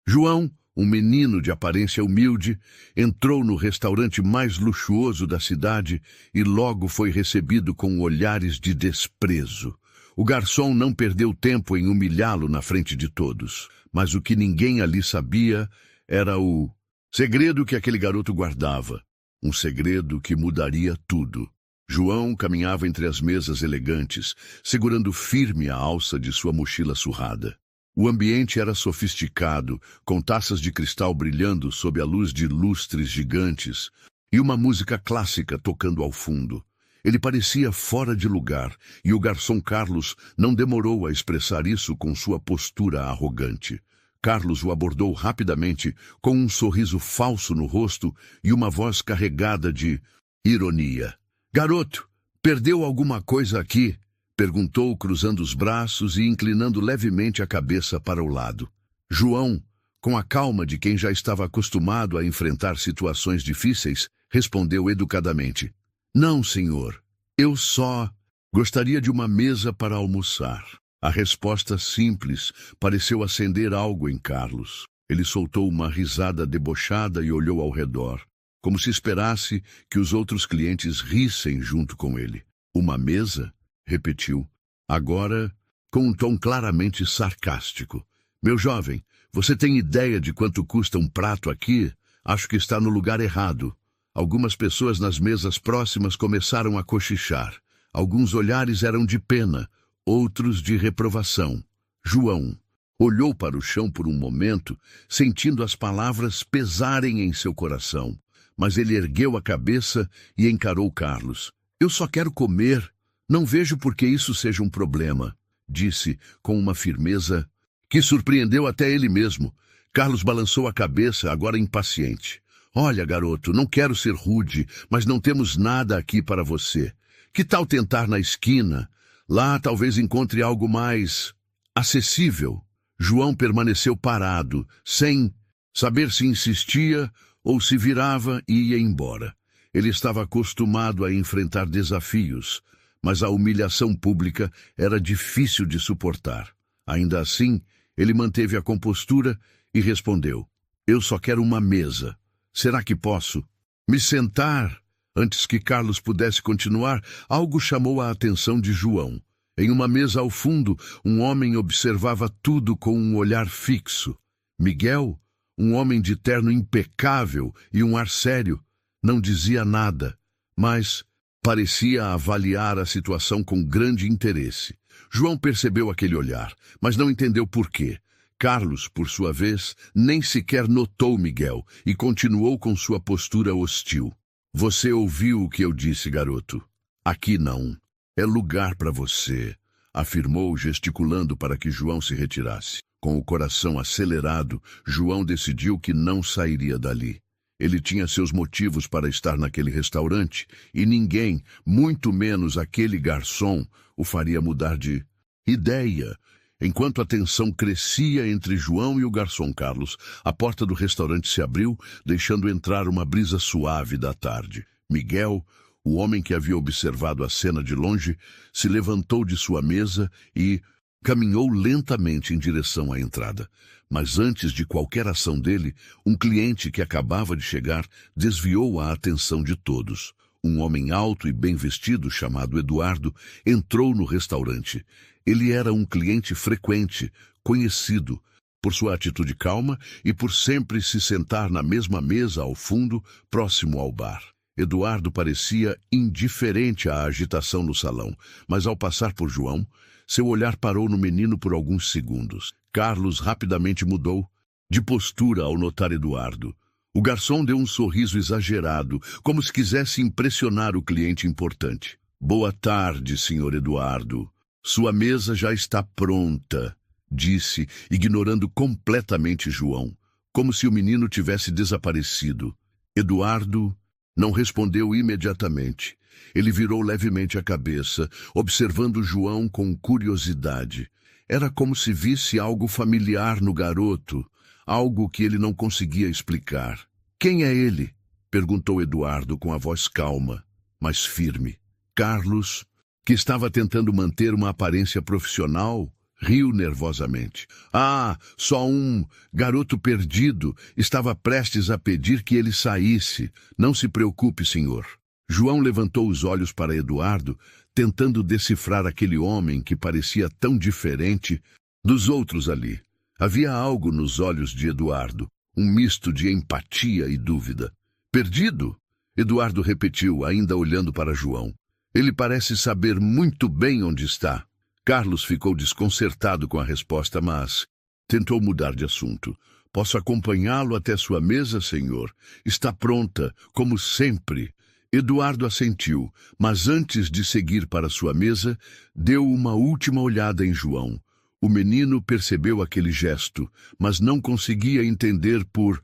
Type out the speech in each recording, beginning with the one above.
João, um menino de aparência humilde, entrou no restaurante mais luxuoso da cidade e logo foi recebido com olhares de desprezo. O garçom não perdeu tempo em humilhá-lo na frente de todos, mas o que ninguém ali sabia era o segredo que aquele garoto guardava, um segredo que mudaria tudo. João caminhava entre as mesas elegantes, segurando firme a alça de sua mochila surrada. O ambiente era sofisticado, com taças de cristal brilhando sob a luz de lustres gigantes e uma música clássica tocando ao fundo. Ele parecia fora de lugar, e o garçom Carlos não demorou a expressar isso com sua postura arrogante. Carlos o abordou rapidamente, com um sorriso falso no rosto e uma voz carregada de ironia. "Garoto, perdeu alguma coisa aqui?" perguntou, cruzando os braços e inclinando levemente a cabeça para o lado. João, com a calma de quem já estava acostumado a enfrentar situações difíceis, respondeu educadamente: "Não, senhor. Eu só gostaria de uma mesa para almoçar." A resposta simples pareceu acender algo em Carlos. Ele soltou uma risada debochada e olhou ao redor, como se esperasse que os outros clientes rissem junto com ele. "Uma mesa?" repetiu, agora com um tom claramente sarcástico. "Meu jovem, você tem ideia de quanto custa um prato aqui? Acho que está no lugar errado." Algumas pessoas nas mesas próximas começaram a cochichar. Alguns olhares eram de pena, outros de reprovação. João olhou para o chão por um momento, sentindo as palavras pesarem em seu coração. Mas ele ergueu a cabeça e encarou Carlos. "Eu só quero comer. Não vejo por que isso seja um problema", disse com uma firmeza que surpreendeu até ele mesmo. Carlos balançou a cabeça, agora impaciente. "Olha, garoto, não quero ser rude, mas não temos nada aqui para você. Que tal tentar na esquina? Lá talvez encontre algo mais acessível." João permaneceu parado, sem saber se insistia ou se virava e ia embora. Ele estava acostumado a enfrentar desafios, mas a humilhação pública era difícil de suportar. Ainda assim, ele manteve a compostura e respondeu: "Eu só quero uma mesa. Será que posso me sentar?" Antes que Carlos pudesse continuar, algo chamou a atenção de João. Em uma mesa ao fundo, um homem observava tudo com um olhar fixo. Miguel, um homem de terno impecável e um ar sério, não dizia nada, mas parecia avaliar a situação com grande interesse. João percebeu aquele olhar, mas não entendeu por quê. Carlos, por sua vez, nem sequer notou Miguel e continuou com sua postura hostil. "Você ouviu o que eu disse, garoto? Aqui não. É lugar para você", afirmou, gesticulando para que João se retirasse. Com o coração acelerado, João decidiu que não sairia dali. Ele tinha seus motivos para estar naquele restaurante e ninguém, muito menos aquele garçom, o faria mudar de ideia. Enquanto a tensão crescia entre João e o garçom Carlos, a porta do restaurante se abriu, deixando entrar uma brisa suave da tarde. Miguel, o homem que havia observado a cena de longe, se levantou de sua mesa e caminhou lentamente em direção à entrada. Mas antes de qualquer ação dele, um cliente que acabava de chegar desviou a atenção de todos. Um homem alto e bem vestido, chamado Eduardo, entrou no restaurante. Ele era um cliente frequente, conhecido por sua atitude calma e por sempre se sentar na mesma mesa ao fundo, próximo ao bar. Eduardo parecia indiferente à agitação no salão, mas ao passar por João, seu olhar parou no menino por alguns segundos. Carlos rapidamente mudou de postura ao notar Eduardo. O garçom deu um sorriso exagerado, como se quisesse impressionar o cliente importante. "Boa tarde, senhor Eduardo. Sua mesa já está pronta", disse, ignorando completamente João, como se o menino tivesse desaparecido. Eduardo não respondeu imediatamente. Ele virou levemente a cabeça, observando João com curiosidade. Era como se visse algo familiar no garoto, algo que ele não conseguia explicar. "Quem é ele?" perguntou Eduardo com a voz calma, mas firme. Carlos, que estava tentando manter uma aparência profissional, Riu nervosamente. Ah, só um garoto perdido estava prestes a pedir que ele saísse. Não se preocupe, senhor. João levantou os olhos para Eduardo, tentando decifrar aquele homem que parecia tão diferente dos outros ali. Havia algo nos olhos de Eduardo, um misto de empatia e dúvida. Perdido? Eduardo repetiu, ainda olhando para João. Ele parece saber muito bem onde está. Carlos ficou desconcertado com a resposta, mas tentou mudar de assunto. Posso acompanhá-lo até sua mesa, senhor? Está pronta, como sempre. Eduardo assentiu, mas antes de seguir para sua mesa, deu uma última olhada em João. O menino percebeu aquele gesto, mas não conseguia entender por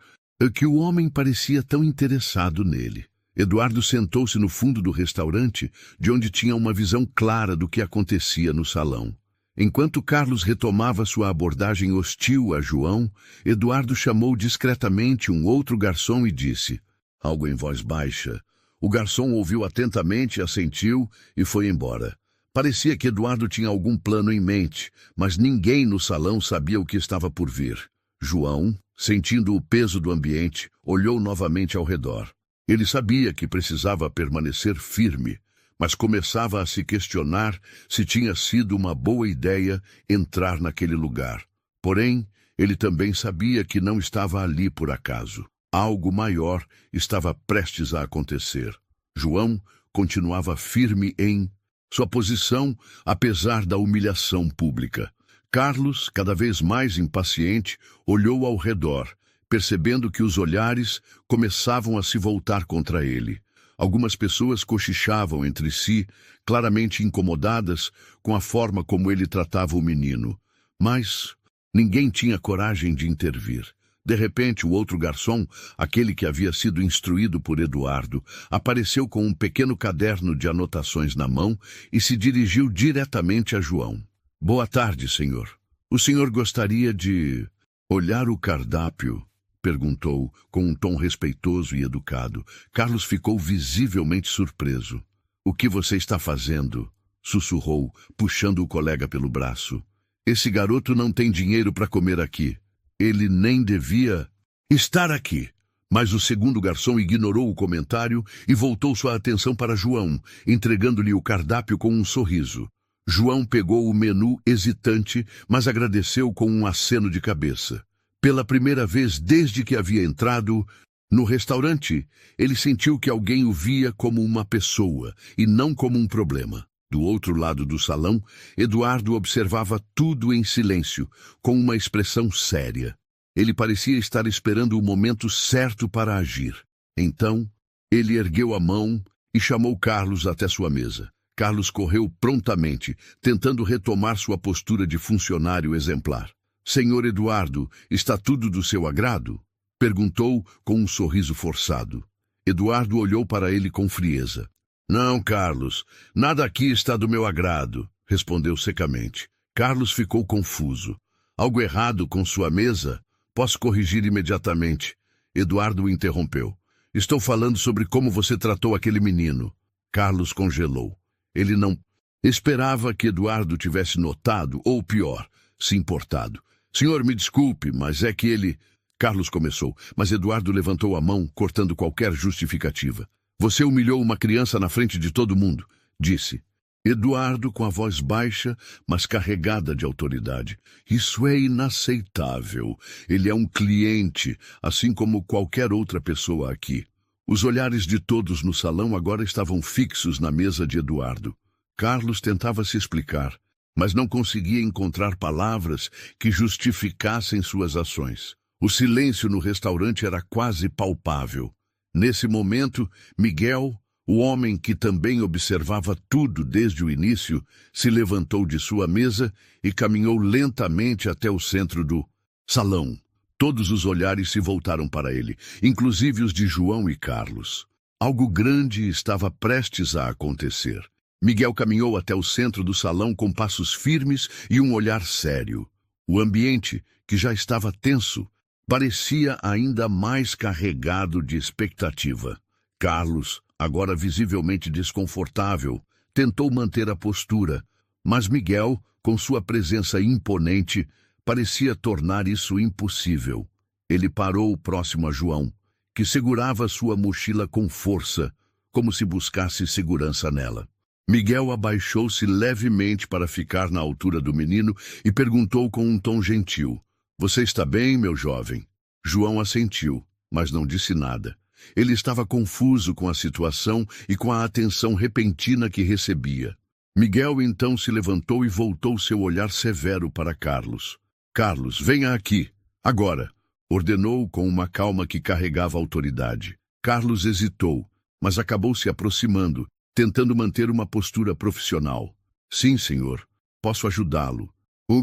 que o homem parecia tão interessado nele. Eduardo sentou-se no fundo do restaurante, de onde tinha uma visão clara do que acontecia no salão. Enquanto Carlos retomava sua abordagem hostil a João, Eduardo chamou discretamente um outro garçom e disse, algo em voz baixa. O garçom ouviu atentamente, assentiu e foi embora. Parecia que Eduardo tinha algum plano em mente, mas ninguém no salão sabia o que estava por vir. João, sentindo o peso do ambiente, olhou novamente ao redor. Ele sabia que precisava permanecer firme, mas começava a se questionar se tinha sido uma boa ideia entrar naquele lugar. Porém, ele também sabia que não estava ali por acaso. Algo maior estava prestes a acontecer. João continuava firme em sua posição, apesar da humilhação pública. Carlos, cada vez mais impaciente, olhou ao redor, percebendo que os olhares começavam a se voltar contra ele. Algumas pessoas cochichavam entre si, claramente incomodadas com a forma como ele tratava o menino. Mas ninguém tinha coragem de intervir. De repente, o outro garçom, aquele que havia sido instruído por Eduardo, apareceu com um pequeno caderno de anotações na mão e se dirigiu diretamente a João. Boa tarde, senhor. O senhor gostaria de olhar o cardápio? Perguntou, com um tom respeitoso e educado. Carlos ficou visivelmente surpreso. O que você está fazendo? Sussurrou, puxando o colega pelo braço. Esse garoto não tem dinheiro para comer aqui. Ele nem devia estar aqui. Mas o segundo garçom ignorou o comentário e voltou sua atenção para João, entregando-lhe o cardápio com um sorriso. João pegou o menu hesitante, mas agradeceu com um aceno de cabeça. Pela primeira vez desde que havia entrado no restaurante, ele sentiu que alguém o via como uma pessoa e não como um problema. Do outro lado do salão, Eduardo observava tudo em silêncio, com uma expressão séria. Ele parecia estar esperando o momento certo para agir. Então, ele ergueu a mão e chamou Carlos até sua mesa. Carlos correu prontamente, tentando retomar sua postura de funcionário exemplar. Senhor Eduardo, está tudo do seu agrado? Perguntou com um sorriso forçado. Eduardo olhou para ele com frieza. Não, Carlos, nada aqui está do meu agrado, respondeu secamente. Carlos ficou confuso. Algo errado com sua mesa? Posso corrigir imediatamente. Eduardo o interrompeu. Estou falando sobre como você tratou aquele menino. Carlos congelou. Ele não esperava que Eduardo tivesse notado, ou pior, se importado. Senhor, me desculpe, mas é que ele... Carlos começou, mas Eduardo levantou a mão, cortando qualquer justificativa. Você humilhou uma criança na frente de todo mundo, disse. Eduardo, com a voz baixa, mas carregada de autoridade. Isso é inaceitável. Ele é um cliente, assim como qualquer outra pessoa aqui. Os olhares de todos no salão agora estavam fixos na mesa de Eduardo. Carlos tentava se explicar, mas não conseguia encontrar palavras que justificassem suas ações. O silêncio no restaurante era quase palpável. Nesse momento, Miguel, o homem que também observava tudo desde o início, se levantou de sua mesa e caminhou lentamente até o centro do salão. Todos os olhares se voltaram para ele, inclusive os de João e Carlos. Algo grande estava prestes a acontecer. Miguel caminhou até o centro do salão com passos firmes e um olhar sério. O ambiente, que já estava tenso, parecia ainda mais carregado de expectativa. Carlos, agora visivelmente desconfortável, tentou manter a postura, mas Miguel, com sua presença imponente, parecia tornar isso impossível. Ele parou próximo a João, que segurava sua mochila com força, como se buscasse segurança nela. Miguel abaixou-se levemente para ficar na altura do menino e perguntou com um tom gentil: "Você está bem, meu jovem?" João assentiu, mas não disse nada. Ele estava confuso com a situação e com a atenção repentina que recebia. Miguel então se levantou e voltou seu olhar severo para Carlos. "Carlos, venha aqui, agora", ordenou com uma calma que carregava autoridade. Carlos hesitou, mas acabou se aproximando, tentando manter uma postura profissional. "Sim, senhor. Posso ajudá-lo."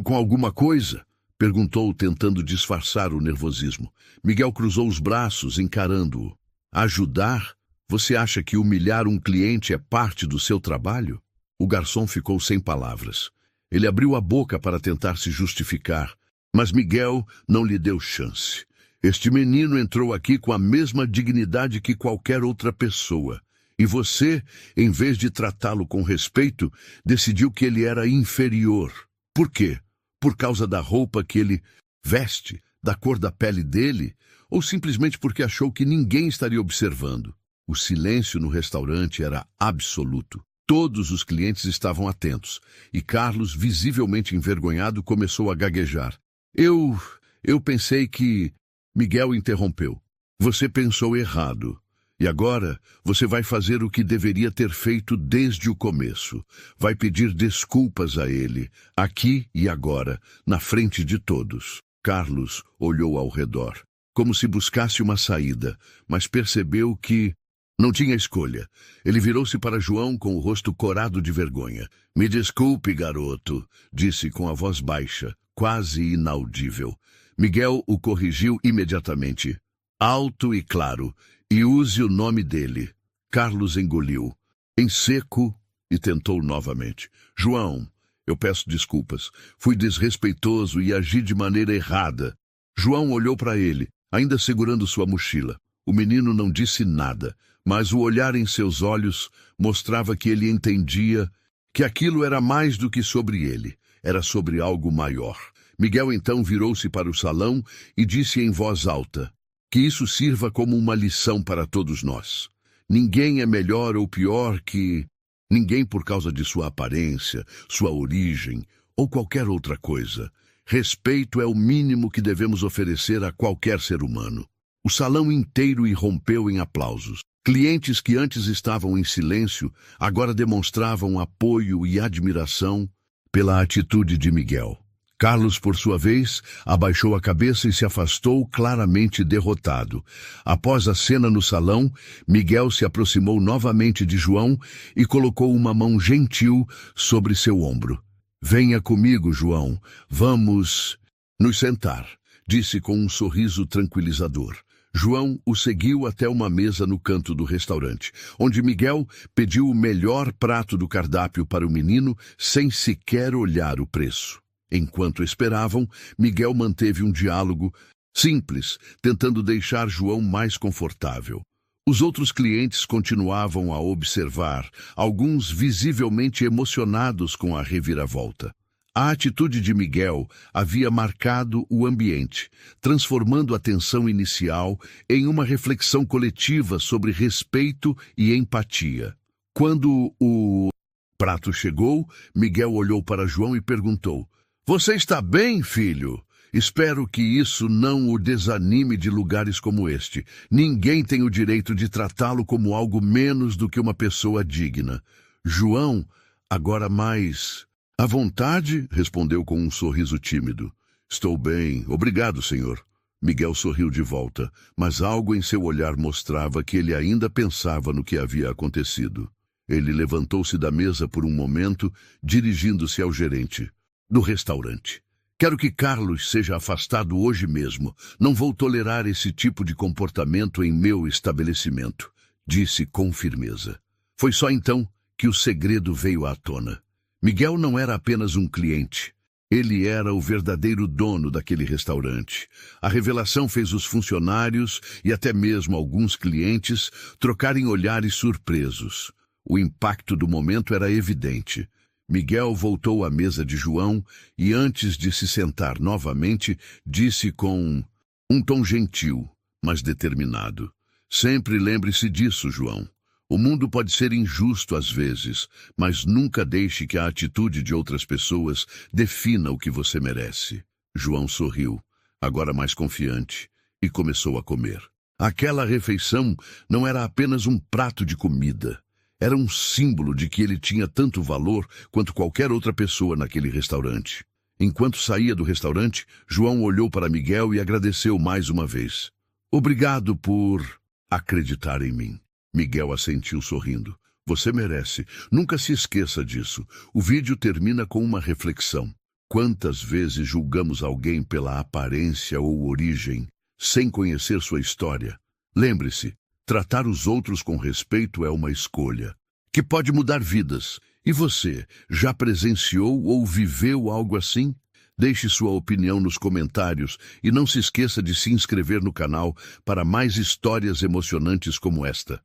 "Com alguma coisa?" perguntou, tentando disfarçar o nervosismo. Miguel cruzou os braços, encarando-o. "Ajudar? Você acha que humilhar um cliente é parte do seu trabalho?" O garçom ficou sem palavras. Ele abriu a boca para tentar se justificar, mas Miguel não lhe deu chance. "Este menino entrou aqui com a mesma dignidade que qualquer outra pessoa. E você, em vez de tratá-lo com respeito, decidiu que ele era inferior. Por quê? Por causa da roupa que ele veste, da cor da pele dele, ou simplesmente porque achou que ninguém estaria observando?" O silêncio no restaurante era absoluto. Todos os clientes estavam atentos, e Carlos, visivelmente envergonhado, começou a gaguejar. Eu pensei que... Miguel interrompeu. "Você pensou errado. E agora você vai fazer o que deveria ter feito desde o começo. Vai pedir desculpas a ele, aqui e agora, na frente de todos." Carlos olhou ao redor, como se buscasse uma saída, mas percebeu que não tinha escolha. Ele virou-se para João com o rosto corado de vergonha. "Me desculpe, garoto", disse com a voz baixa, quase inaudível. Miguel o corrigiu imediatamente. "Alto e claro, e use o nome dele." Carlos engoliu, em seco, e tentou novamente. "João, eu peço desculpas. Fui desrespeitoso e agi de maneira errada." João olhou para ele, ainda segurando sua mochila. O menino não disse nada, mas o olhar em seus olhos mostrava que ele entendia que aquilo era mais do que sobre ele, era sobre algo maior. Miguel então virou-se para o salão e disse em voz alta: "Que isso sirva como uma lição para todos nós. Ninguém é melhor ou pior que ninguém por causa de sua aparência, sua origem ou qualquer outra coisa. Respeito é o mínimo que devemos oferecer a qualquer ser humano." O salão inteiro irrompeu em aplausos. Clientes que antes estavam em silêncio agora demonstravam apoio e admiração pela atitude de Miguel. Carlos, por sua vez, abaixou a cabeça e se afastou, claramente derrotado. Após a cena no salão, Miguel se aproximou novamente de João e colocou uma mão gentil sobre seu ombro. "Venha comigo, João. Vamos nos sentar", disse com um sorriso tranquilizador. João o seguiu até uma mesa no canto do restaurante, onde Miguel pediu o melhor prato do cardápio para o menino, sem sequer olhar o preço. Enquanto esperavam, Miguel manteve um diálogo simples, tentando deixar João mais confortável. Os outros clientes continuavam a observar, alguns visivelmente emocionados com a reviravolta. A atitude de Miguel havia marcado o ambiente, transformando a tensão inicial em uma reflexão coletiva sobre respeito e empatia. Quando o prato chegou, Miguel olhou para João e perguntou: "Você está bem, filho? Espero que isso não o desanime de lugares como este. Ninguém tem o direito de tratá-lo como algo menos do que uma pessoa digna." João, agora mais à vontade, respondeu com um sorriso tímido. "Estou bem, obrigado, senhor." Miguel sorriu de volta, mas algo em seu olhar mostrava que ele ainda pensava no que havia acontecido. Ele levantou-se da mesa por um momento, dirigindo-se ao gerente do restaurante. "Quero que Carlos seja afastado hoje mesmo. Não vou tolerar esse tipo de comportamento em meu estabelecimento", disse com firmeza. Foi só então que o segredo veio à tona. Miguel não era apenas um cliente. Ele era o verdadeiro dono daquele restaurante. A revelação fez os funcionários e até mesmo alguns clientes trocarem olhares surpresos. O impacto do momento era evidente. Miguel voltou à mesa de João e, antes de se sentar novamente, disse com um tom gentil, mas determinado: Sempre lembre-se disso, João. O mundo pode ser injusto às vezes, mas nunca deixe que a atitude de outras pessoas defina o que você merece. João sorriu, agora mais confiante, e começou a comer. Aquela refeição não era apenas um prato de comida. Era um símbolo de que ele tinha tanto valor quanto qualquer outra pessoa naquele restaurante. Enquanto saía do restaurante, João olhou para Miguel e agradeceu mais uma vez. Obrigado por acreditar em mim. Miguel assentiu sorrindo. Você merece. Nunca se esqueça disso. O vídeo termina com uma reflexão. Quantas vezes julgamos alguém pela aparência ou origem, sem conhecer sua história? Lembre-se, tratar os outros com respeito é uma escolha, que pode mudar vidas. E você, já presenciou ou viveu algo assim? Deixe sua opinião nos comentários e não se esqueça de se inscrever no canal para mais histórias emocionantes como esta.